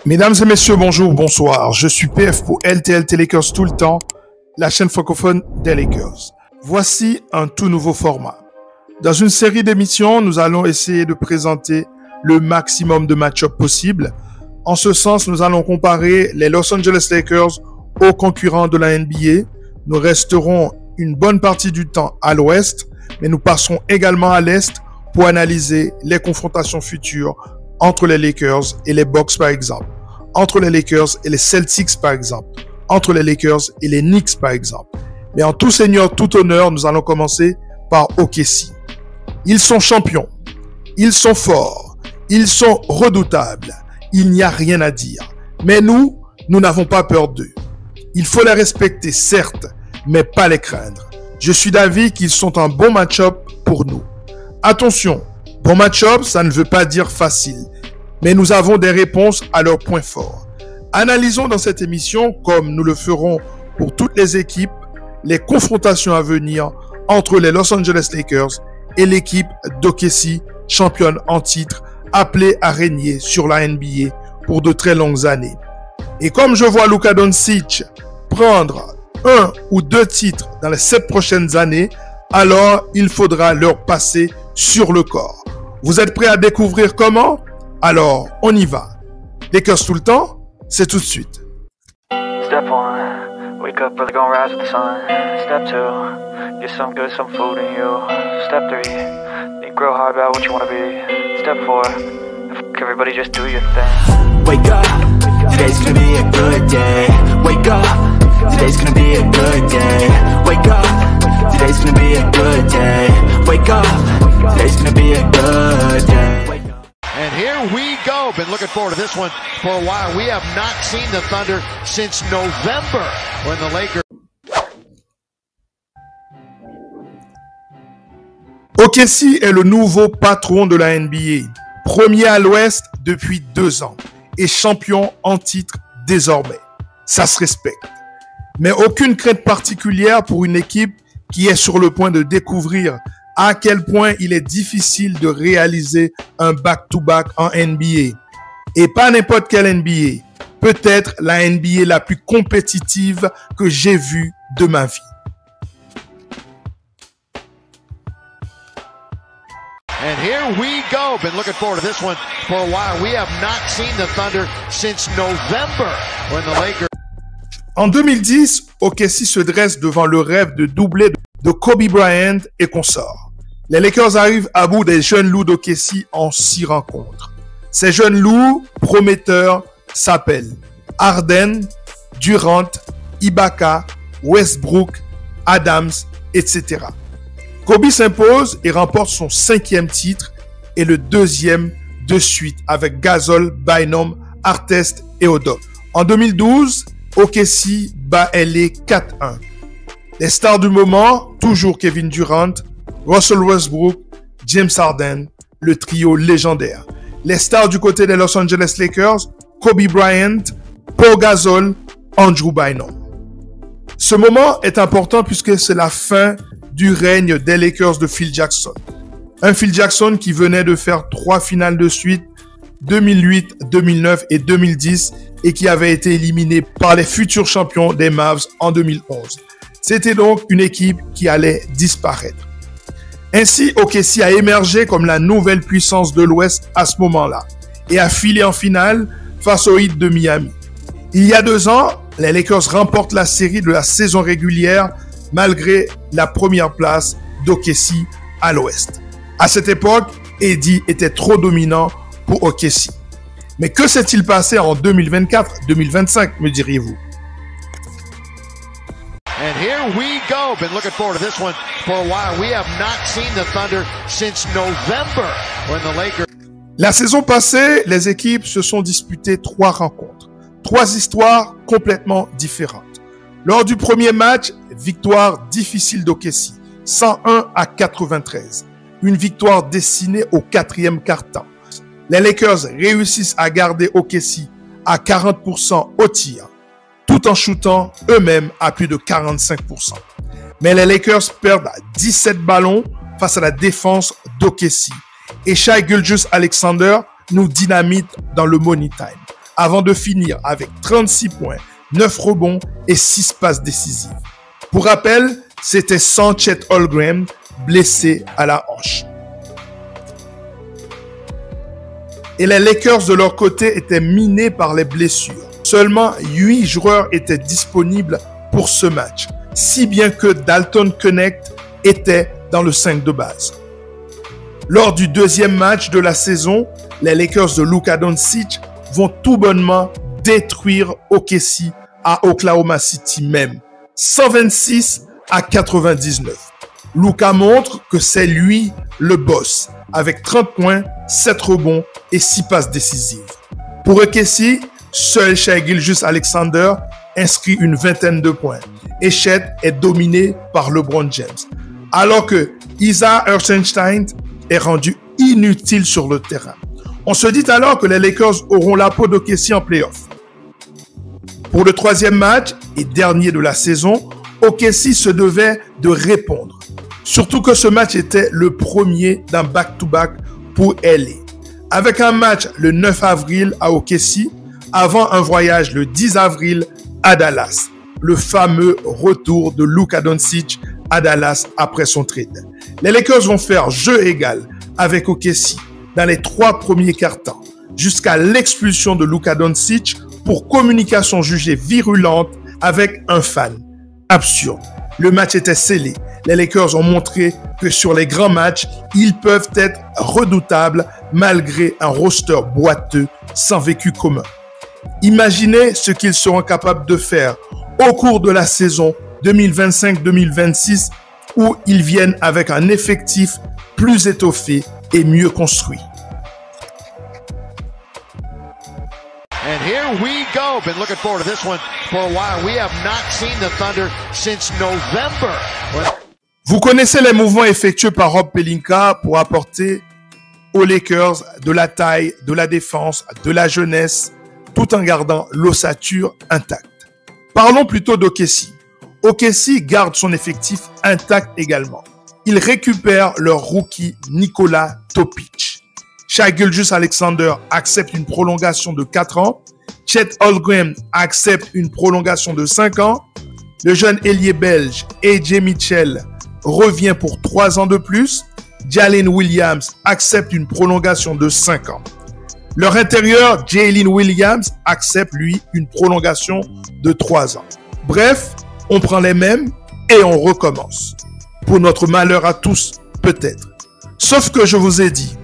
Mesdames et messieurs, bonjour, bonsoir. Je suis PF pour LTLT Lakers tout le temps, la chaîne francophone des Lakers. Voici un tout nouveau format. Dans une série d'émissions, nous allons essayer de présenter le maximum de match-ups possibles. En ce sens, nous allons comparer les Los Angeles Lakers aux concurrents de la NBA. Nous resterons une bonne partie du temps à l'ouest, mais nous passerons également à l'est pour analyser les confrontations futures entre les Lakers et les Bucks par exemple, entre les Lakers et les Celtics par exemple, entre les Lakers et les Knicks par exemple. Mais en tout seigneur, tout honneur, nous allons commencer par OKC. Ils sont champions, ils sont forts, ils sont redoutables, il n'y a rien à dire. Mais nous n'avons pas peur d'eux. Il faut les respecter certes, mais pas les craindre. Je suis d'avis qu'ils sont un bon match-up pour nous. Attention, bon match-up, ça ne veut pas dire facile, mais nous avons des réponses à leurs points forts. Analysons dans cette émission, comme nous le ferons pour toutes les équipes, les confrontations à venir entre les Los Angeles Lakers et l'équipe d'OKC, championne en titre, appelée à régner sur la NBA pour de très longues années. Et comme je vois Luka Doncic prendre 1 ou 2 titres dans les 7 prochaines années, alors il faudra leur passer sur le corps. Vous êtes prêts à découvrir comment? Alors, on y va. Lakers tout le temps, c'est tout de suite. Step 1, wake up early, gonna rise with the sun. Step 2, get some good, some food in you. Step 3, think real hard about what you wanna be. Step 4, everybody just do your thing. Wake up, today's gonna be a good day. Wake up, today's gonna be a good day. Wake up, today's gonna be a good day. Wake up, today's gonna be a good day. And here we go. Been looking forward to this one for a while. We have not seen the Thunder since November when the Lakers... OKC est le nouveau patron de la NBA. Premier à l'ouest depuis 2 ans et champion en titre désormais. Ça se respecte. Mais aucune crainte particulière pour une équipe qui est sur le point de découvrir à quel point il est difficile de réaliser un back-to-back en NBA. Et pas n'importe quelle NBA. Peut-être la NBA la plus compétitive que j'ai vue de ma vie. And here we go. Been looking forward to this one for a while. We have not seen the Thunder since November when the Lakers... En 2010, OKC se dresse devant le rêve de doubler de Kobe Bryant et consorts. Les Lakers arrivent à bout des jeunes loups d'OKC en 6 rencontres. Ces jeunes loups prometteurs s'appellent Harden, Durant, Ibaka, Westbrook, Adams, etc. Kobe s'impose et remporte son 5e titre et le 2e de suite avec Gasol, Bynum, Artest et Udoka. En 2012, OKC bat LA 4-1. Les stars du moment, toujours Kevin Durant, Russell Westbrook, James Harden, le trio légendaire. Les stars du côté des Los Angeles Lakers, Kobe Bryant, Pau Gasol, Andrew Bynum. Ce moment est important puisque c'est la fin du règne des Lakers de Phil Jackson. Un Phil Jackson qui venait de faire 3 finales de suite, 2008, 2009 et 2010, et qui avait été éliminé par les futurs champions des Mavs en 2011. C'était donc une équipe qui allait disparaître. Ainsi, OKC a émergé comme la nouvelle puissance de l'Ouest à ce moment-là et a filé en finale face aux Heat de Miami. Il y a 2 ans, les Lakers remportent la série de la saison régulière malgré la première place d'OKC à l'Ouest. À cette époque, Eddie était trop dominant pour OKC. Mais que s'est-il passé en 2024-2025, me diriez-vous? And here we go. Been looking forward to this one for a while. We have not seen the Thunder since November when the Lakers... La saison passée, les équipes se sont disputées 3 rencontres. 3 histoires complètement différentes. Lors du premier match, victoire difficile d'OKC, 101-93. Une victoire destinée au 4e quart-temps. Les Lakers réussissent à garder OKC à 40% au tir, tout en shootant eux-mêmes à plus de 45%. Mais les Lakers perdent 17 ballons face à la défense d'OKC. Et Shai Gilgeous-Alexander nous dynamite dans le money time. avant de finir avec 36 points, 9 rebonds et 6 passes décisives. Pour rappel, c'était sans Chet Holmgren, blessé à la hanche. Et les Lakers de leur côté étaient minés par les blessures. Seulement 8 joueurs étaient disponibles pour ce match, si bien que Dalton Knecht était dans le 5 de base. Lors du deuxième match de la saison, les Lakers de Luka Doncic vont tout bonnement détruire OKC à Oklahoma City même, 126-99. Luka montre que c'est lui le boss, avec 30 points, 7 rebonds et 6 passes décisives. Pour OKC, seul Shai Gilgeous-Alexander inscrit une vingtaine de points et Chet est dominé par LeBron James, alors que Isaiah Hartenstein est rendu inutile sur le terrain. On se dit alors que les Lakers auront la peau d'OKC en play-off. Pour le troisième match et dernier de la saison, OKC se devait de répondre. Surtout que ce match était le premier d'un back-to-back pour LA. Avec un match le 9 avril à OKC, avant un voyage le 10 avril à Dallas. Le fameux retour de Luka Doncic à Dallas après son trade. Les Lakers vont faire jeu égal avec OKC dans les 3 premiers quart-temps, jusqu'à l'expulsion de Luka Doncic pour communication jugée virulente avec un fan. Absurde. Le match était scellé. Les Lakers ont montré que sur les grands matchs, ils peuvent être redoutables malgré un roster boiteux sans vécu commun. Imaginez ce qu'ils seront capables de faire au cours de la saison 2025-2026 où ils viennent avec un effectif plus étoffé et mieux construit. And here we go. Been looking forward to this one for a while. We have not seen the Thunder since November. Vous connaissez les mouvements effectués par Rob Pelinka pour apporter aux Lakers de la taille, de la défense, de la jeunesse, tout en gardant l'ossature intacte. Parlons plutôt d'OKC. OKC garde son effectif intact également. Ils récupèrent leur rookie Nikola Topic. Shai Gilgeous-Alexander accepte une prolongation de 4 ans. Chet Holmgren accepte une prolongation de 5 ans. Le jeune ailier belge AJ Mitchell revient pour 3 ans de plus. Jalen Williams accepte une prolongation de 5 ans. Leur intérieur, Jalen Williams, accepte lui une prolongation de 3 ans. Bref, on prend les mêmes et on recommence. Pour notre malheur à tous, peut-être. Sauf que je vous ai dit,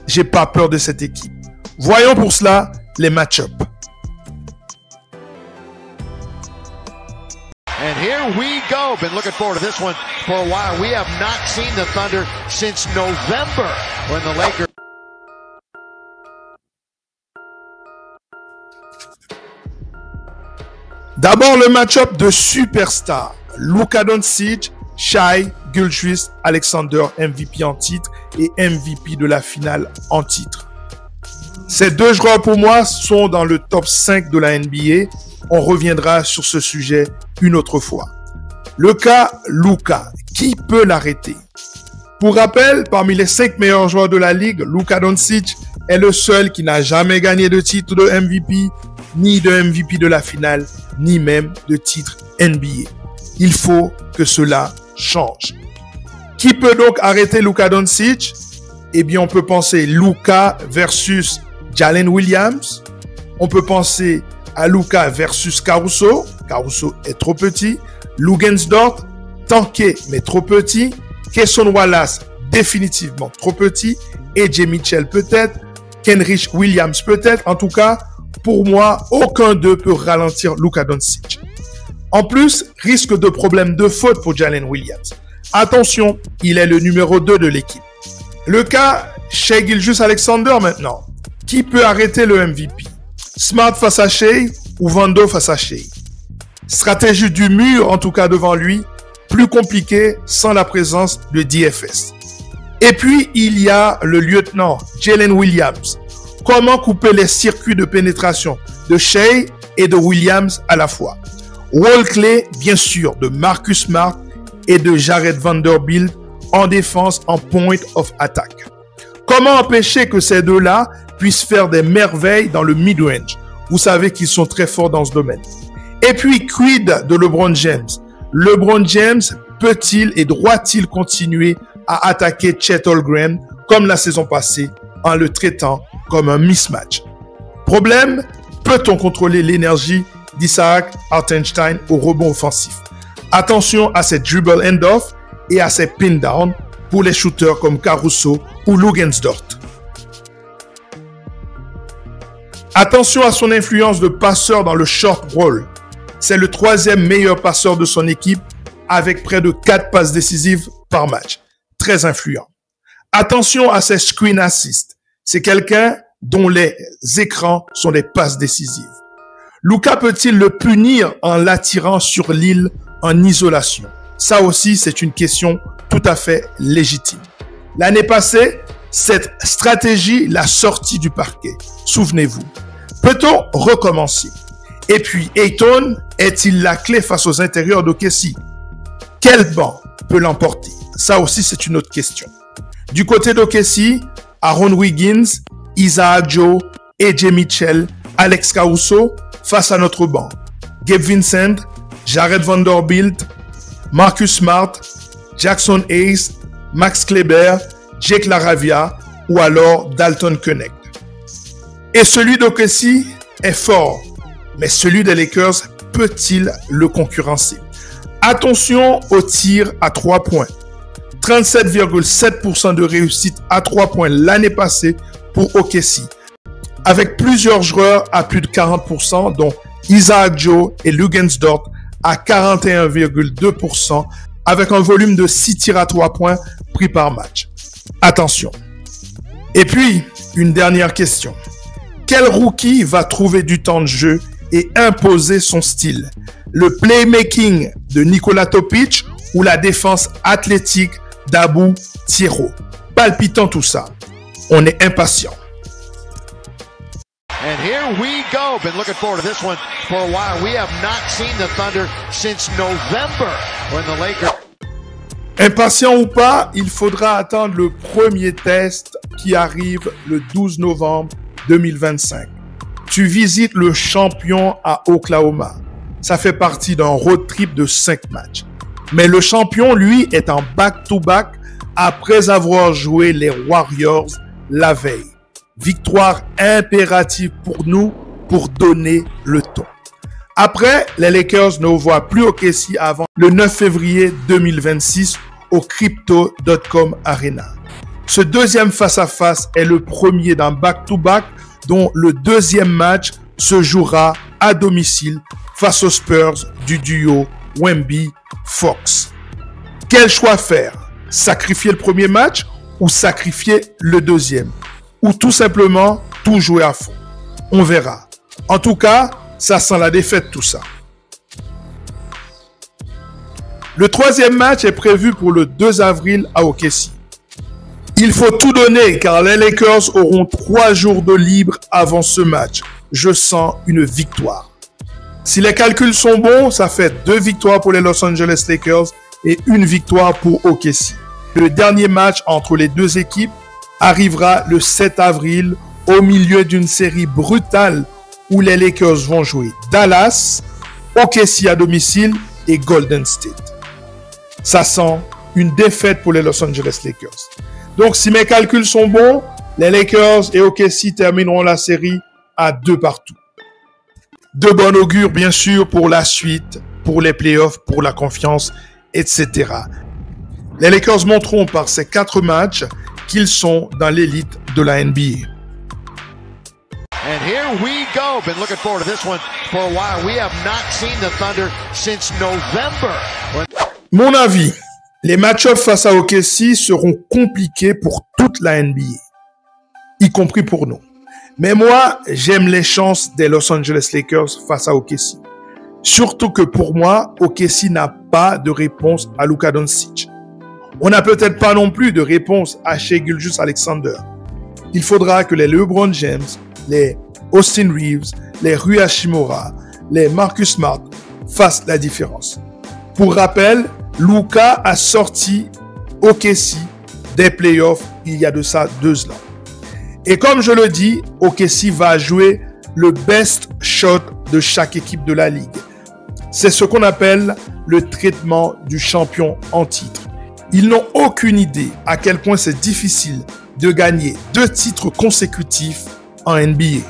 j'ai pas peur de cette équipe. Voyons pour cela les match-ups. And here we go. Been looking forward to this one for a while. We have not seen the Thunder since November when the Lakers... D'abord, le match-up de superstars. Luka Doncic, Shai Gilgeous-Alexander, MVP en titre et MVP de la finale en titre. Ces deux joueurs, pour moi, sont dans le top 5 de la NBA. On reviendra sur ce sujet une autre fois. Le cas Luka, qui peut l'arrêter? Pour rappel, parmi les 5 meilleurs joueurs de la ligue, Luka Doncic est le seul qui n'a jamais gagné de titre de MVP, ni de MVP de la finale, ni même de titre NBA. Il faut que cela change. Qui peut donc arrêter Luka Doncic? Eh bien, on peut penser Luka versus Jalen Williams. On peut penser à Luka versus Caruso. Caruso est trop petit. Luguensdorf, tanké mais trop petit. Cason Wallace, définitivement trop petit. AJ Mitchell peut-être. Kenrich Williams peut-être. En tout cas, pour moi, aucun d'eux peut ralentir Luka Doncic. En plus, risque de problème de faute pour Jalen Williams. Attention, il est le numéro 2 de l'équipe. Le cas Shai Gilgeous-Alexander maintenant. Qui peut arrêter le MVP? Smart face à Shai ou Vando face à Shai? Stratégie du mur, en tout cas devant lui, plus compliqué sans la présence de DFS. Et puis, il y a le lieutenant Jalen Williams. Comment couper les circuits de pénétration de Shai et de Williams à la fois? Rôle clé, bien sûr, de Marcus Smart et de Jared Vanderbilt en défense en point of attack. Comment empêcher que ces deux-là puissent faire des merveilles dans le mid-range? Vous savez qu'ils sont très forts dans ce domaine. Et puis, quid de LeBron James? LeBron James peut-il et doit-il continuer à attaquer Chet Holmgren comme la saison passée en le traitant comme un mismatch? Problème, peut-on contrôler l'énergie d'Isaac Hartenstein au rebond offensif? Attention à ses dribble end-off et à ses pin-down pour les shooters comme Caruso ou Lugensdort. Attention à son influence de passeur dans le short roll. C'est le 3e meilleur passeur de son équipe avec près de 4 passes décisives par match. Très influent. Attention à ses screen assists. C'est quelqu'un dont les écrans sont des passes décisives. Luka peut-il le punir en l'attirant sur l'île en isolation? Ça aussi, c'est une question tout à fait légitime. L'année passée, cette stratégie l'a sorti du parquet. Souvenez-vous. Peut-on recommencer? Et puis, Ayton est-il la clé face aux intérieurs d'OKC? Quel banc peut l'emporter? Ça aussi, c'est une autre question. Du côté d'OKC, Aaron Wiggins, Isaac Joe, AJ Mitchell, Alex Caruso face à notre banc. Gabe Vincent, Jared Vanderbilt, Marcus Smart, Jackson Hayes, Max Kleber, Jake LaRavia ou alors Dalton Knecht. Et celui d'OKC est fort, mais celui des Lakers peut-il le concurrencer? Attention au tir à 3 points. 37,7% de réussite à 3 points l'année passée pour OKC, avec plusieurs joueurs à plus de 40%, dont Isaac Joe et Lugensdort à 41,2%, avec un volume de 6 tirs à 3 points pris par match. Attention. Et puis, une dernière question. Quel rookie va trouver du temps de jeu et imposer son style? Le playmaking de Nikola Topic ou la défense athlétique d'Abou Thiero? Palpitant tout ça. On est impatient. And here we go. Been looking forward to this one for a while. We have not seen the Thunder since November when the Lakers... Impatient ou pas, il faudra attendre le premier test qui arrive le 12 novembre 2025. Tu visites le champion à Oklahoma. Ça fait partie d'un road trip de 5 matchs. Mais le champion, lui, est en back-to-back après avoir joué les Warriors la veille. Victoire impérative pour nous pour donner le ton. Après, les Lakers ne voient plus OKC avant le 9 février 2026 au Crypto.com Arena. Ce deuxième face-à-face est le premier d'un back-to-back dont le deuxième match se jouera à domicile face aux Spurs du duo Wemby-Fox. Quel choix faire? Sacrifier le premier match ou sacrifier le deuxième? Ou tout simplement tout jouer à fond? On verra. En tout cas, ça sent la défaite tout ça. Le troisième match est prévu pour le 2 avril à OKC. Il faut tout donner car les Lakers auront 3 jours de libre avant ce match. Je sens une victoire. Si les calculs sont bons, ça fait 2 victoires pour les Los Angeles Lakers et 1 victoire pour OKC. Le dernier match entre les deux équipes arrivera le 7 avril au milieu d'une série brutale où les Lakers vont jouer Dallas, OKC à domicile et Golden State. Ça sent une défaite pour les Los Angeles Lakers. Donc, si mes calculs sont bons, les Lakers et OKC termineront la série à 2 partout. De bon augure, bien sûr, pour la suite, pour les playoffs, pour la confiance, etc. Les Lakers montreront par ces 4 matchs qu'ils sont dans l'élite de la NBA. And here we go. Been looking forward to this one for a while. We have not seen the Thunder since November. Mon avis, les match-ups face à OKC seront compliqués pour toute la NBA, y compris pour nous. Mais moi, j'aime les chances des Los Angeles Lakers face à OKC. Surtout que pour moi, OKC n'a pas de réponse à Luka Doncic. On n'a peut-être pas non plus de réponse à Shai Gilgeous-Alexander. Il faudra que les LeBron James, les Austin Reeves, les Rui Hachimura, les Marcus Smart fassent la différence. Pour rappel, Luka a sorti OKC des playoffs il y a de ça 2 ans. Et comme je le dis, OKC va jouer le best shot de chaque équipe de la ligue. C'est ce qu'on appelle le traitement du champion en titre. Ils n'ont aucune idée à quel point c'est difficile de gagner 2 titres consécutifs en NBA.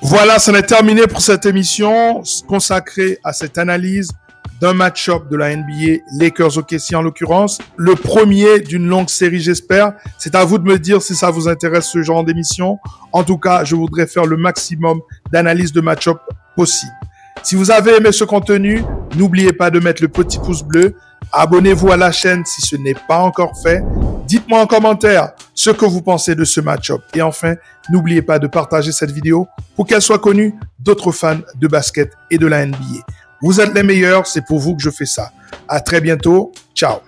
Voilà, c'en est terminé pour cette émission consacrée à cette analyse d'un match-up de la NBA, Lakers OKC en l'occurrence. Le premier d'une longue série, j'espère. C'est à vous de me dire si ça vous intéresse ce genre d'émission. En tout cas, je voudrais faire le maximum d'analyse de match-up possible. Si vous avez aimé ce contenu, n'oubliez pas de mettre le petit pouce bleu. Abonnez-vous à la chaîne si ce n'est pas encore fait. Dites-moi en commentaire ce que vous pensez de ce match-up. Et enfin, n'oubliez pas de partager cette vidéo pour qu'elle soit connue d'autres fans de basket et de la NBA. Vous êtes les meilleurs, c'est pour vous que je fais ça. À très bientôt. Ciao.